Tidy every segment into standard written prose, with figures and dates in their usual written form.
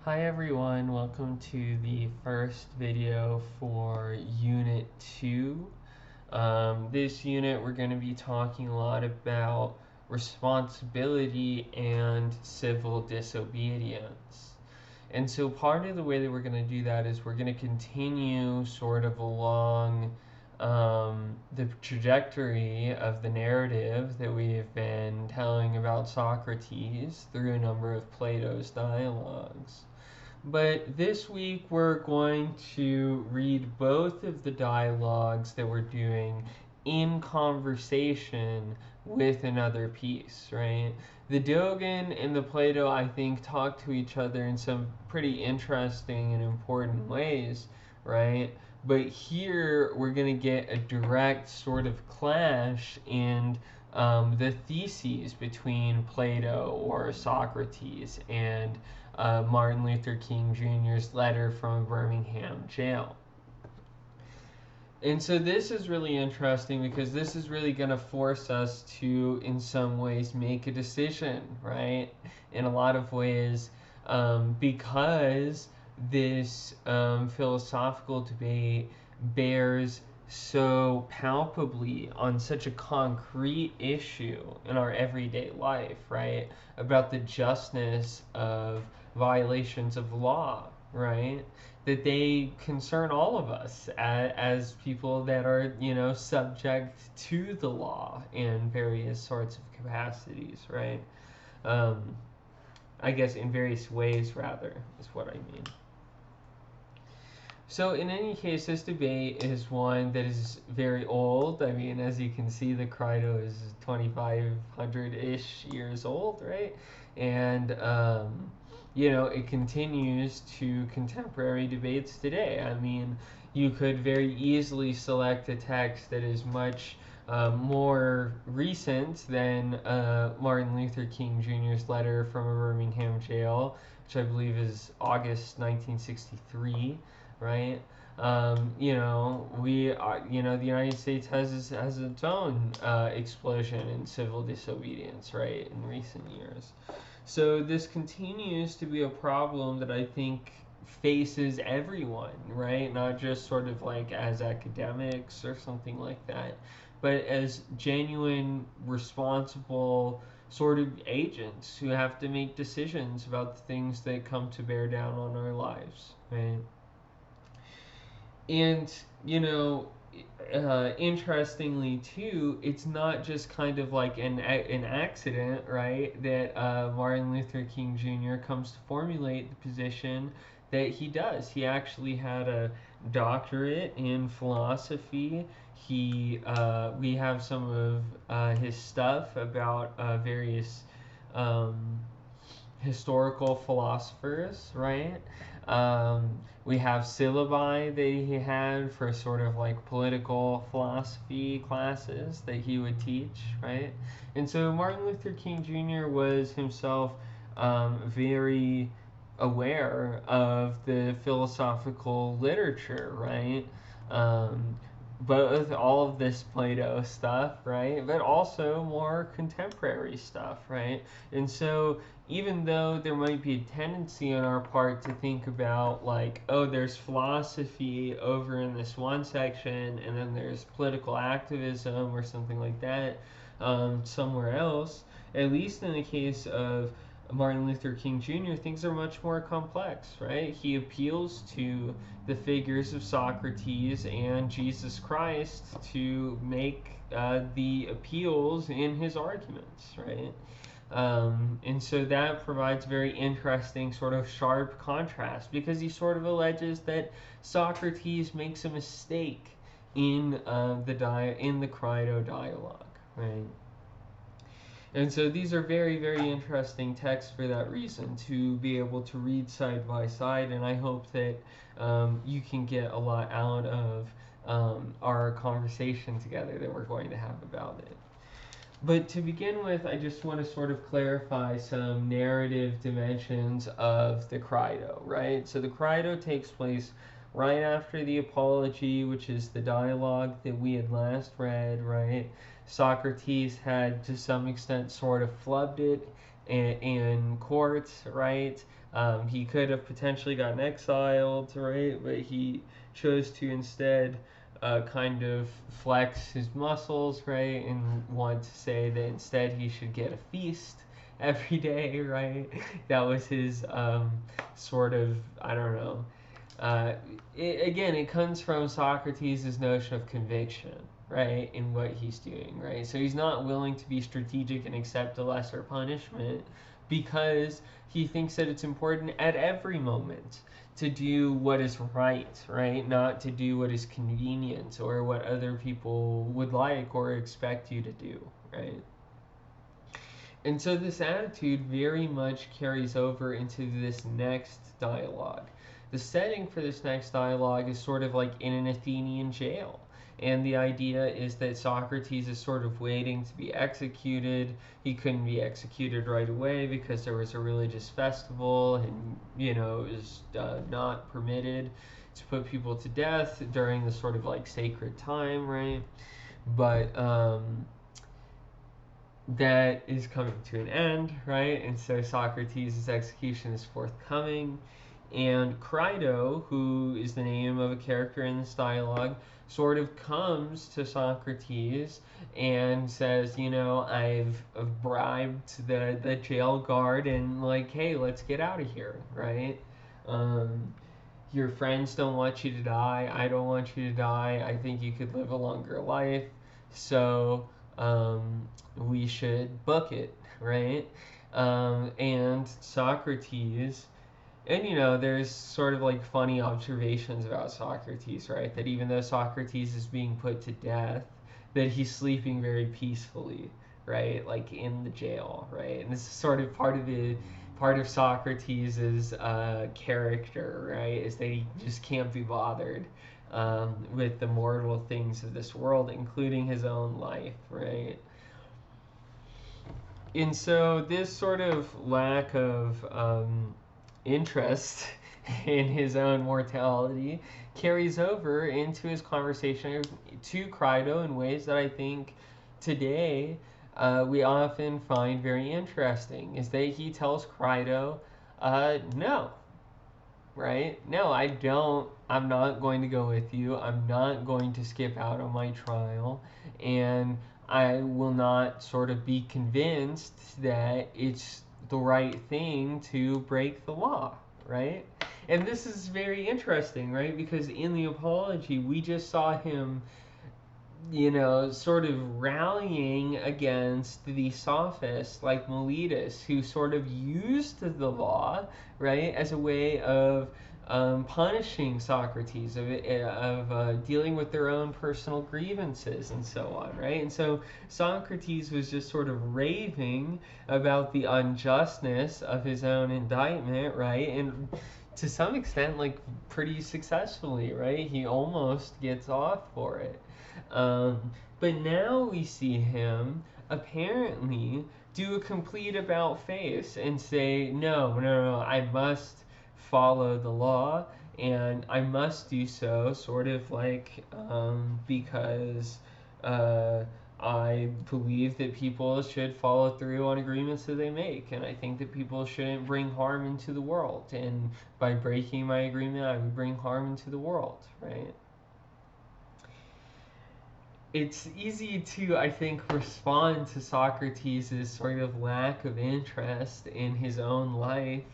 Hi everyone, welcome to the first video for Unit 2. This unit we're going to be talking a lot about responsibility and civil disobedience. And so part of the way that we're going to do that is we're going to continue sort of along the trajectory of the narrative that we've been telling about Socrates through a number of Plato's dialogues. But this week we're going to read both of the dialogues that we're doing in conversation with another piece, right? The Dogen and the Plato, I think, talk to each other in some pretty interesting and important ways, right? But here we're going to get a direct sort of clash in the theses between Plato or Socrates and Martin Luther King Jr.'s letter from a Birmingham jail. And so this is really interesting because this is really going to force us to, in some ways, make a decision, right? In a lot of ways, because this philosophical debate bears so palpably on such a concrete issue in our everyday life, right? About the justness of violations of law, right? That they concern all of us as people that are, subject to the law in various sorts of capacities, right? I guess in various ways, rather, is what I mean. So in any case, this debate is one that is very old. I mean, as you can see, the Crido is 2,500-ish years old, right? And, it continues to contemporary debates today. I mean, you could very easily select a text that is much more recent than Martin Luther King Jr.'s letter from a Birmingham jail, which I believe is August 1963. Right? We are, the United States has its own explosion in civil disobedience, right, in recent years. So this continues to be a problem that I think faces everyone, right? Not just sort of like as academics or something like that, but as genuine, responsible sort of agents who have to make decisions about the things that come to bear down on our lives, right? And, interestingly too, it's not just kind of like an accident, right, that Martin Luther King Jr. comes to formulate the position that he does. He actually had a doctorate in philosophy. We have some of his stuff about various historical philosophers, right? We have syllabi that he had for sort of like political philosophy classes that he would teach, right? And so Martin Luther King Jr. was himself very aware of the philosophical literature, right? Both all of this Plato stuff, right? But also more contemporary stuff, right? And so even though there might be a tendency on our part to think about like, oh, there's philosophy over in this one section and then there's political activism or something like that somewhere else, at least in the case of Martin Luther King Jr., things are much more complex, right? He appeals to the figures of Socrates and Jesus Christ to make the appeals in his arguments, right? And so that provides very interesting sort of sharp contrast because he sort of alleges that Socrates makes a mistake in the Crido dialogue, right? And so these are very, very interesting texts for that reason, to be able to read side by side, and I hope that you can get a lot out of our conversation together that we're going to have about it. But to begin with, I just want to sort of clarify some narrative dimensions of the Crido, right? So the Crido takes place right after the Apology, which is the dialogue that we had last read, right? Socrates had, to some extent, sort of flubbed it in courts, right? He could have potentially gotten exiled, right? But he chose to instead kind of flex his muscles, right? And want to say that instead he should get a feast every day, right? That was his sort of, I don't know. Again, it comes from Socrates' notion of conviction, right, in what he's doing, right? So he's not willing to be strategic and accept a lesser punishment because he thinks that it's important at every moment to do what is right, not to do what is convenient or what other people would like or expect you to do, right? And so this attitude very much carries over into this next dialogue. The setting for this next dialogue is sort of like in an Athenian jail. And the idea is that Socrates is sort of waiting to be executed. He couldn't be executed right away because there was a religious festival, and it was not permitted to put people to death during the sort of like sacred time, right? But that is coming to an end, right? And so Socrates' execution is forthcoming. And Crido, who is the name of a character in this dialogue, sort of comes to Socrates and says, I've bribed the jail guard and like, hey, let's get out of here, right? Your friends don't want you to die. I don't want you to die. I think you could live a longer life. So we should book it, right? And Socrates, and there's sort of like funny observations about Socrates, right? That even though Socrates is being put to death, that he's sleeping very peacefully, right? Like in the jail, right? And this is sort of part of Socrates' character, right? Is that he just can't be bothered with the mortal things of this world, including his own life, right? And so this sort of lack of interest in his own mortality carries over into his conversation to Crido in ways that I think today we often find very interesting. Is that he tells Crido, no, right? No, I'm not going to go with you. I'm not going to skip out on my trial. And I will not sort of be convinced that it's the right thing to break the law, right? And this is very interesting, right? Because in the Apology, we just saw him, sort of rallying against the sophists like Miletus, who sort of used the law, right, as a way of punishing Socrates, of dealing with their own personal grievances and so on, right? And so Socrates was just sort of raving about the unjustness of his own indictment, right? And to some extent, like pretty successfully, right? He almost gets off for it. But now we see him apparently do a complete about face and say, no, I must follow the law, and I must do so sort of like because I believe that people should follow through on agreements that they make, and I think that people shouldn't bring harm into the world, and by breaking my agreement I would bring harm into the world, right? It's easy to, I think, respond to Socrates' sort of lack of interest in his own life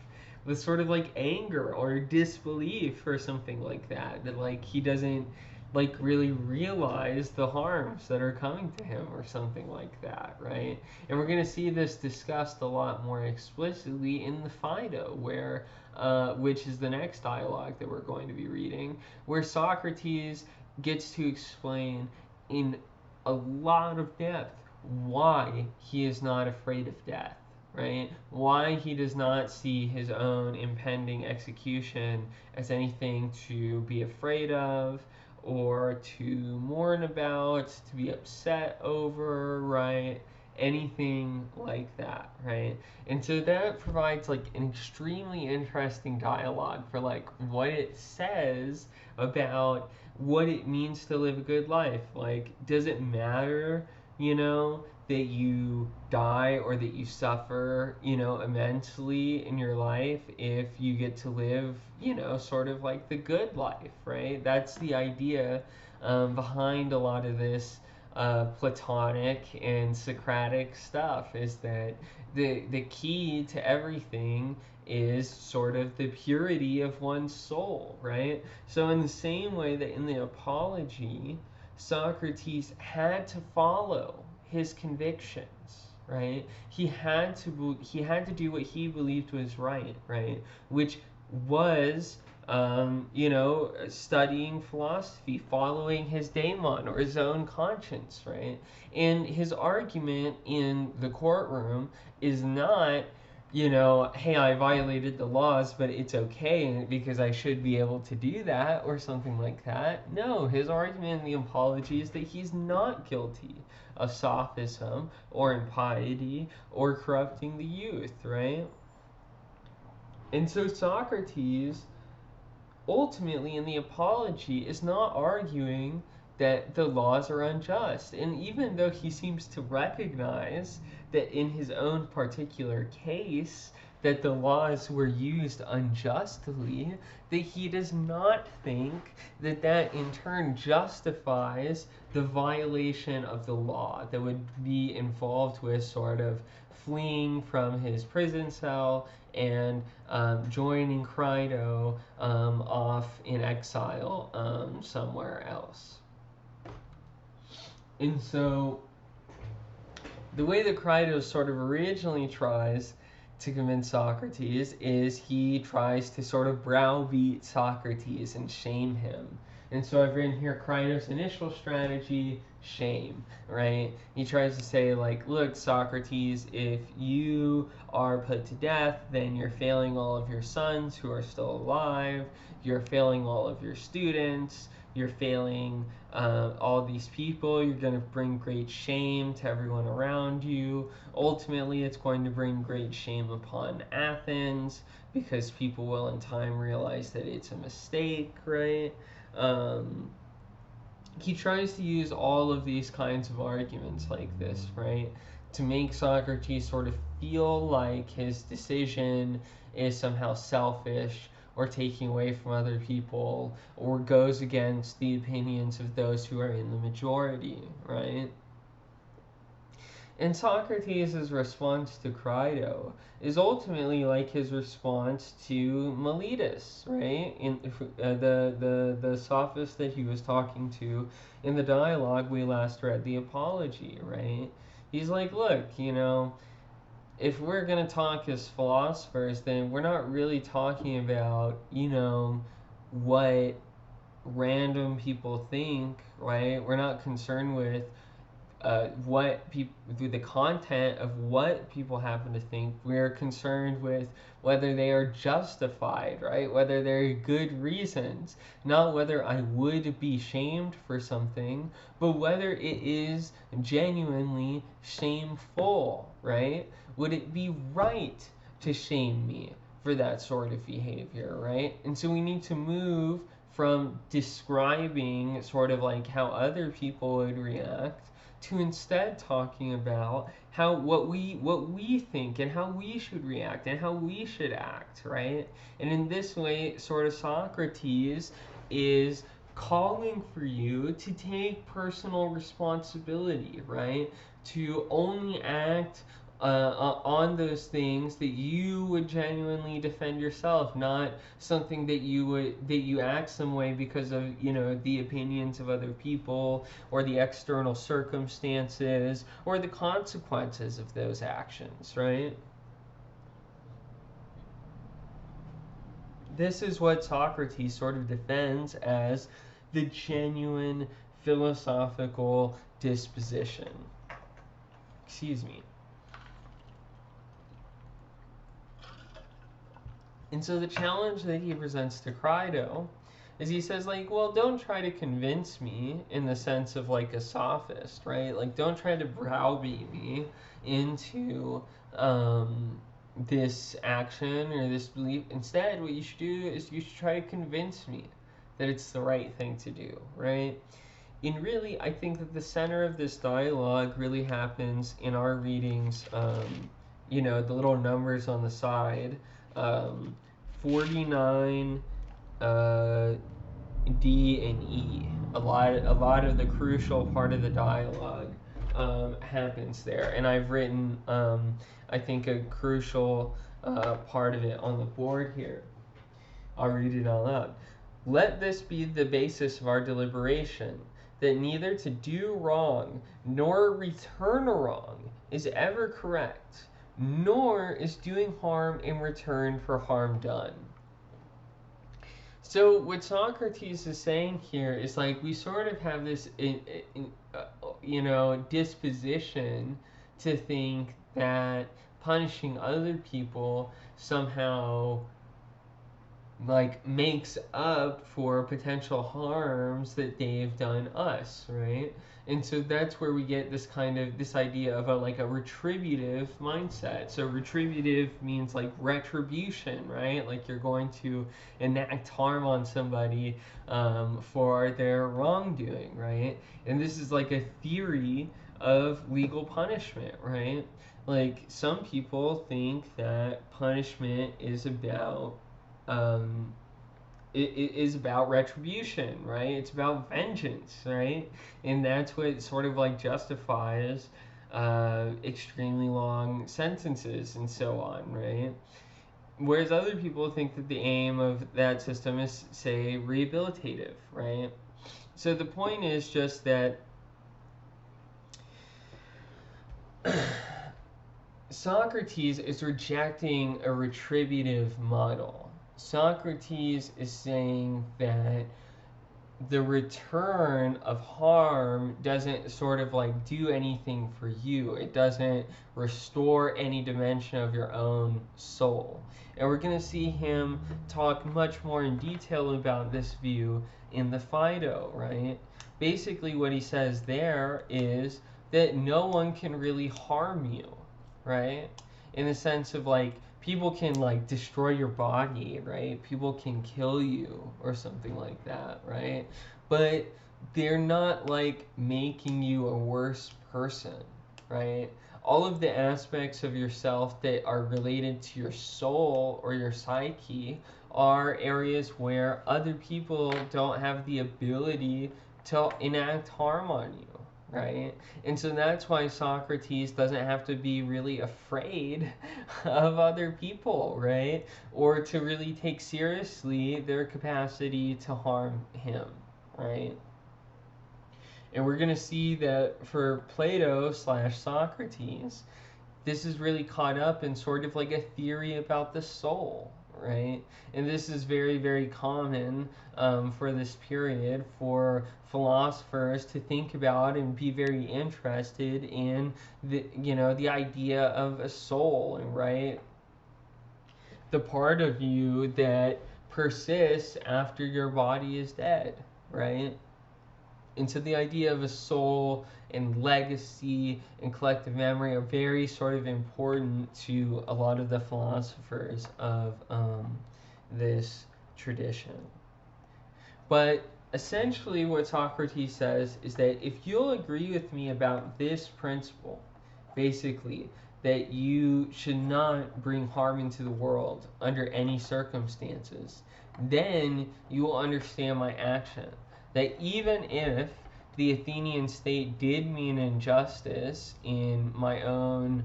with sort of like anger or disbelief or something like that. That like he doesn't like really realize the harms that are coming to him or something like that, right? And we're going to see this discussed a lot more explicitly in the Phaedo, where which is the next dialogue that we're going to be reading, where Socrates gets to explain in a lot of depth why he is not afraid of death, right? Why he does not see his own impending execution as anything to be afraid of or to mourn about, to be upset over, right? Anything like that, right? And so that provides like an extremely interesting dialogue for like what it says about what it means to live a good life. Like, does it matter, that you die or that you suffer, immensely in your life if you get to live, sort of like the good life, right? That's the idea behind a lot of this Platonic and Socratic stuff, is that the key to everything is sort of the purity of one's soul, right? So in the same way that in the Apology, Socrates had to follow his convictions, right? He had to do what he believed was right, right? Which was studying philosophy, following his daemon or his own conscience, right? And his argument in the courtroom is not, hey, I violated the laws, but it's okay because I should be able to do that or something like that. No, his argument in the Apology is that he's not guilty of sophism or impiety or corrupting the youth, right? And so Socrates ultimately in the Apology is not arguing that the laws are unjust. And even though he seems to recognize that in his own particular case that the laws were used unjustly, that he does not think that that in turn justifies the violation of the law that would be involved with sort of fleeing from his prison cell and joining Crido off in exile somewhere else. And so the way that Crido sort of originally tries to convince Socrates is he tries to sort of browbeat Socrates and shame him. And so I've written here Crido's initial strategy, shame, right? He tries to say, like, look, Socrates, if you are put to death, then you're failing all of your sons who are still alive, you're failing all of your students, you're failing all these people, you're going to bring great shame to everyone around you. Ultimately, it's going to bring great shame upon Athens because people will in time realize that it's a mistake, right? He tries to use all of these kinds of arguments like this, right, to make Socrates sort of feel like his decision is somehow selfish or taking away from other people or goes against the opinions of those who are in the majority, right? And Socrates' response to Crido is ultimately like his response to Meletus, right? In the sophist that he was talking to in the dialogue we last read, the Apology, right? He's like, look, if we're going to talk as philosophers, then we're not really talking about, what random people think, right? We're not concerned with the content of what people happen to think. We're concerned with whether they are justified, right? Whether they're good reasons, not whether I would be shamed for something, but whether it is genuinely shameful, right? Would it be right to shame me for that sort of behavior, right? And so we need to move from describing sort of like how other people would react to instead talking about what we think and how we should react and how we should act, right? And in this way, sort of Socrates is calling for you to take personal responsibility, right? To only act on those things that you would genuinely defend yourself, not something that you act some way because of the opinions of other people or the external circumstances or the consequences of those actions, right? This is what Socrates sort of defends as the genuine philosophical disposition. Excuse me. And so the challenge that he presents to Crido is he says, like, well, don't try to convince me in the sense of like a sophist, right? Like, don't try to browbeat me into this action or this belief. Instead, what you should do is you should try to convince me that it's the right thing to do, right? And really, I think that the center of this dialogue really happens in our readings, the little numbers on the side, 49, D and E. A lot of the crucial part of the dialogue happens there, and I've written, I think, a crucial part of it on the board here. I'll read it all out. Let this be the basis of our deliberation, that neither to do wrong nor return wrong is ever correct, nor is doing harm in return for harm done. So what Socrates is saying here is like we sort of have this, disposition to think that punishing other people somehow like makes up for potential harms that they've done us, right? And so that's where we get this idea of a retributive mindset. So retributive means like retribution, right? Like you're going to enact harm on somebody for their wrongdoing, right? And this is like a theory of legal punishment, right? Like some people think that punishment is about it is about retribution, right? It's about vengeance, right? And that's what sort of like justifies extremely long sentences and so on, right? Whereas other people think that the aim of that system is, say, rehabilitative, right? So the point is just that Socrates is rejecting a retributive model. Socrates is saying that the return of harm doesn't sort of like do anything for you. It doesn't restore any dimension of your own soul. And we're going to see him talk much more in detail about this view in the Phaedo, right? Basically what he says there is that no one can really harm you, right? In the sense of like people can like destroy your body, right? People can kill you or something like that, right? But they're not like making you a worse person, right? All of the aspects of yourself that are related to your soul or your psyche are areas where other people don't have the ability to enact harm on you, right? And so that's why Socrates doesn't have to be really afraid of other people, right? Or to really take seriously their capacity to harm him, right? And we're going to see that for Plato / Socrates, this is really caught up in sort of like a theory about the soul, right? And this is very, very common for this period for philosophers to think about and be very interested in the idea of a soul, and right, the part of you that persists after your body is dead, right? And so the idea of a soul and legacy and collective memory are very sort of important to a lot of the philosophers of this tradition. But essentially what Socrates says is that if you'll agree with me about this principle, basically, that you should not bring harm into the world under any circumstances, then you will understand my action. That even if the Athenian state did mean injustice in my own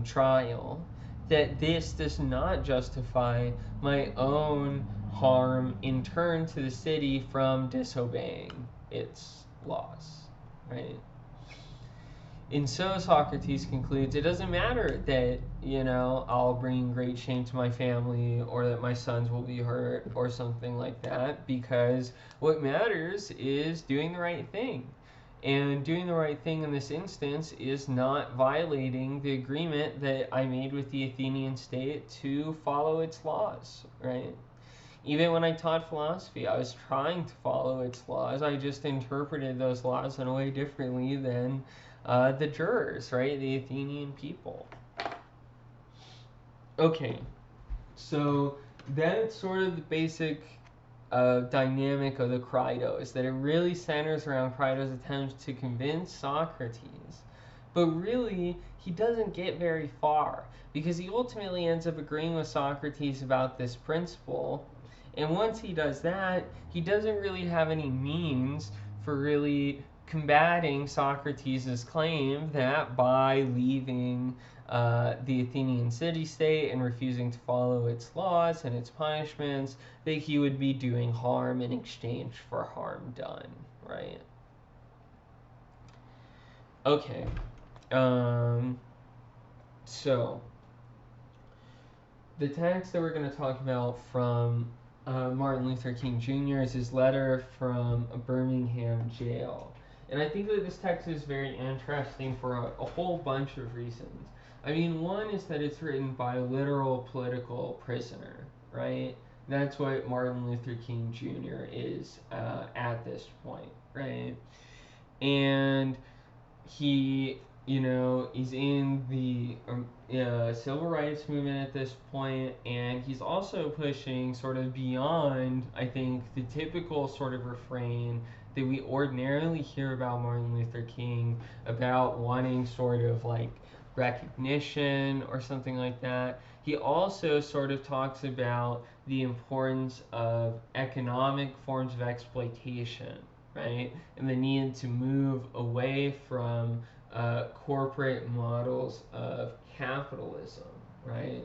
trial, that this does not justify my own harm in turn to the city from disobeying its laws, right? And so Socrates concludes, it doesn't matter that, I'll bring great shame to my family or that my sons will be hurt or something like that, because what matters is doing the right thing. And doing the right thing in this instance is not violating the agreement that I made with the Athenian state to follow its laws, right? Even when I taught philosophy, I was trying to follow its laws. I just interpreted those laws in a way differently than the jurors, right? The Athenian people. Okay, so that's sort of the basic dynamic of the Crido is that it really centers around Crido's attempts to convince Socrates. But really, he doesn't get very far because he ultimately ends up agreeing with Socrates about this principle. And once he does that, he doesn't really have any means for really combating Socrates' claim that by leaving the Athenian city-state and refusing to follow its laws and its punishments, that he would be doing harm in exchange for harm done, right? Okay. So, the text that we're going to talk about from Martin Luther King Jr. is his letter from a Birmingham jail. And I think that this text is very interesting for a whole bunch of reasons. I mean, one is that it's written by a literal political prisoner, right? That's what Martin Luther King Jr. is at this point, right? And he, he's in the civil rights movement at this point, and he's also pushing sort of beyond, I think, the typical sort of refrain that we ordinarily hear about Martin Luther King, about wanting sort of like recognition or something like that. He also sort of talks about the importance of economic forms of exploitation, right? And the need to move away from corporate models of capitalism, right?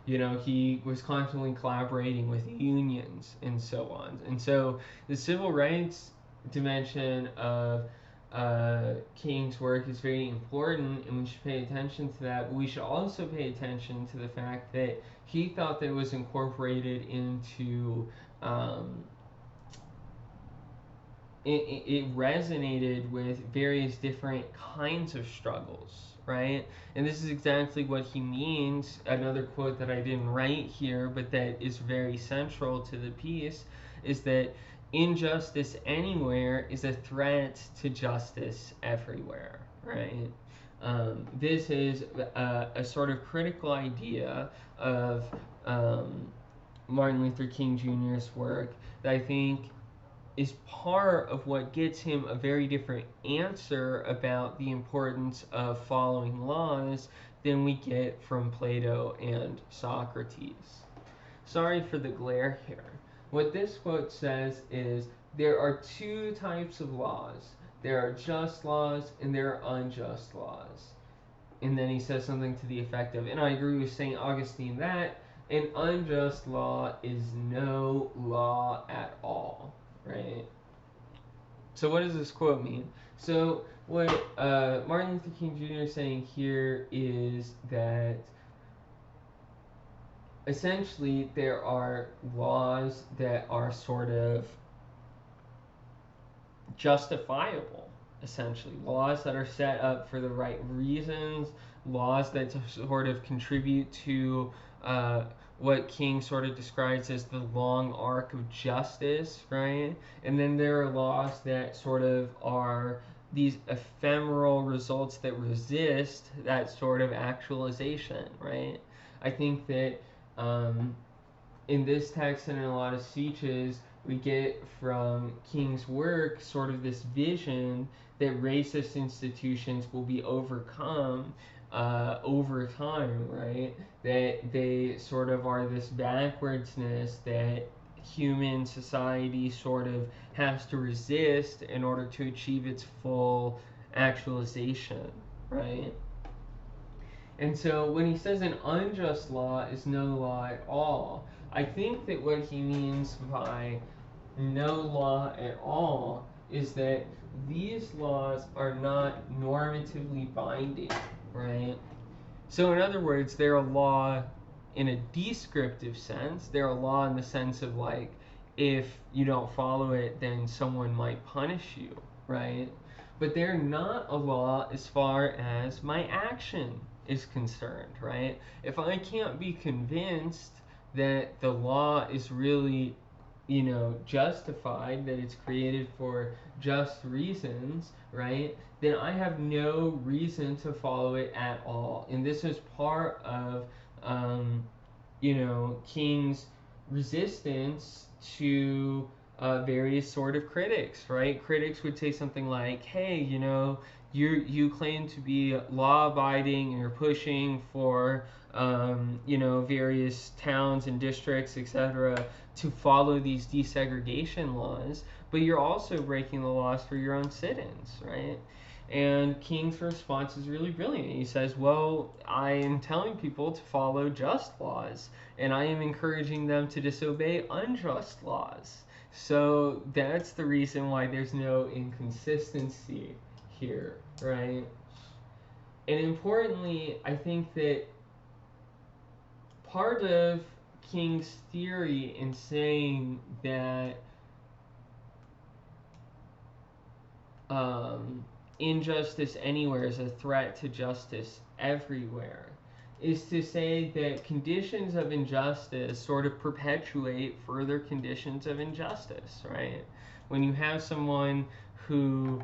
He was constantly collaborating with unions and so on. And so the civil rights dimension of King's work is very important, and we should pay attention to that. But we should also pay attention to the fact that he thought that it was incorporated into it resonated with various different kinds of struggles, right? And this is exactly what he means. Another quote that I didn't write here, but that is very central to the piece, is that injustice anywhere is a threat to justice everywhere, right? This is a sort of critical idea of Martin Luther King Jr.'s work that I think is part of what gets him a very different answer about the importance of following laws than we get from Plato and Socrates. Sorry for the glare here. What this quote says is there are two types of laws. There are just laws and there are unjust laws. And then he says something to the effect of, and I agree with St. Augustine that an unjust law is no law at all. Right? So what does this quote mean? So what Martin Luther King Jr. is saying here is that essentially there are laws that are sort of justifiable, essentially. Laws that are set up for the right reasons, laws that sort of contribute to what King sort of describes as the long arc of justice, right? And then there are laws that sort of are these ephemeral results that resist that sort of actualization, right? I think that in this text and in a lot of speeches, we get from King's work sort of this vision that racist institutions will be overcome over time, right? That they sort of are this backwardsness that human society sort of has to resist in order to achieve its full actualization, right? And so when he says an unjust law is no law at all, I think that what he means by no law at all is that these laws are not normatively binding, right? So in other words, they're a law in a descriptive sense. They're a law in the sense of like, if you don't follow it, then someone might punish you, right? But they're not a law as far as my action is concerned, right? If I can't be convinced that the law is really, justified, that it's created for just reasons, right, then I have no reason to follow it at all. And this is part of, King's resistance to various sort of critics, right? Critics would say something like, hey, you claim to be law-abiding and you're pushing for, various towns and districts, etc., to follow these desegregation laws, but you're also breaking the laws for your own sit-ins, right? And King's response is really brilliant. He says, well, I am telling people to follow just laws, and I am encouraging them to disobey unjust laws. So that's the reason why there's no inconsistency here, right? And importantly, I think that part of King's theory in saying that injustice anywhere is a threat to justice everywhere is to say that conditions of injustice sort of perpetuate further conditions of injustice, right? When you have someone who,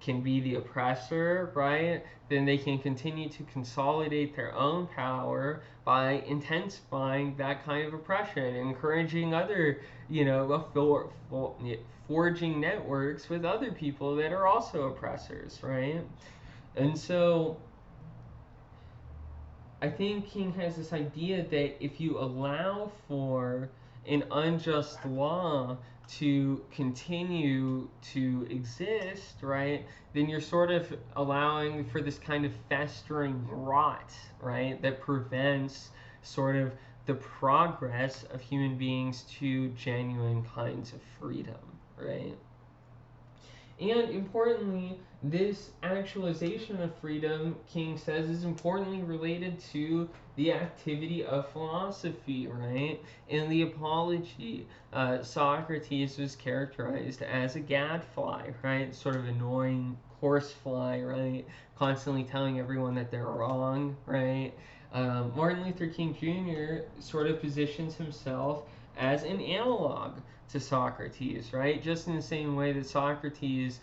can be the oppressor, right, then they can continue to consolidate their own power by intensifying that kind of oppression, encouraging other, forging networks with other people that are also oppressors, right? And so I think King has this idea that if you allow for an unjust law to continue to exist, right, then you're sort of allowing for this kind of festering rot, right, that prevents sort of the progress of human beings to genuine kinds of freedom, right? And importantly, this actualization of freedom, King says, is importantly related to the activity of philosophy, right? In the Apology, Socrates was characterized as a gadfly, right? Sort of annoying horsefly, right? Constantly telling everyone that they're wrong, right? Martin Luther King Jr. sort of positions himself as an analog to Socrates, right? Just in the same way that Socrates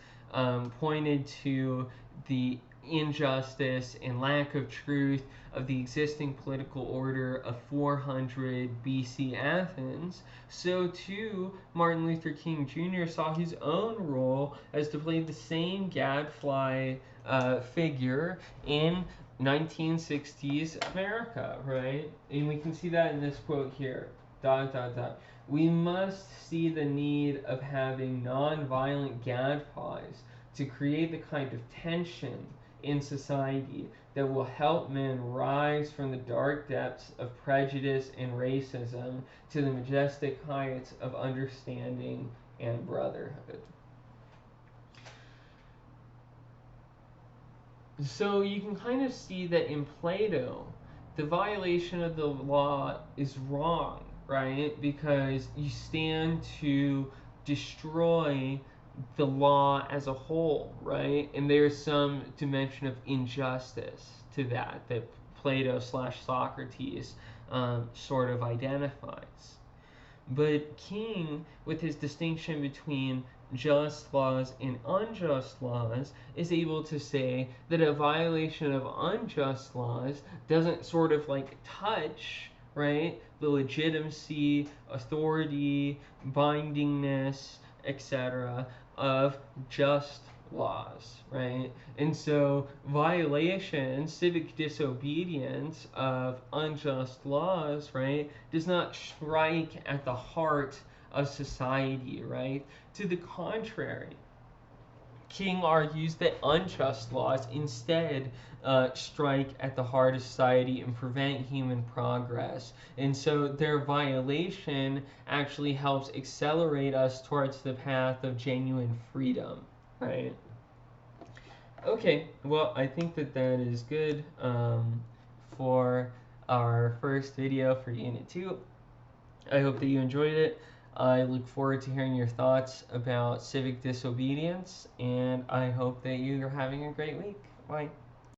pointed to the injustice and lack of truth of the existing political order of 400 BC Athens, so too Martin Luther King Jr. saw his own role as to play the same gadfly figure in 1960s America, right? And we can see that in this quote here. ... We must see the need of having non-violent gadflies to create the kind of tension in society that will help men rise from the dark depths of prejudice and racism to the majestic heights of understanding and brotherhood. So you can kind of see that in Plato, the violation of the law is wrong, right? Because you stand to destroy the law as a whole, right? And there's some dimension of injustice to that Plato / Socrates sort of identifies. But King, with his distinction between just laws and unjust laws, is able to say that a violation of unjust laws doesn't sort of like touch, right, the legitimacy, authority, bindingness, etc. of just laws, right? And so violation, civic disobedience of unjust laws, right, does not strike at the heart of society, right? To the contrary, King argues that unjust laws instead strike at the heart of society and prevent human progress. And so their violation actually helps accelerate us towards the path of genuine freedom, right? Okay, well, I think that is good for our first video for Unit 2. I hope that you enjoyed it. I look forward to hearing your thoughts about civic disobedience, and I hope that you are having a great week. Bye.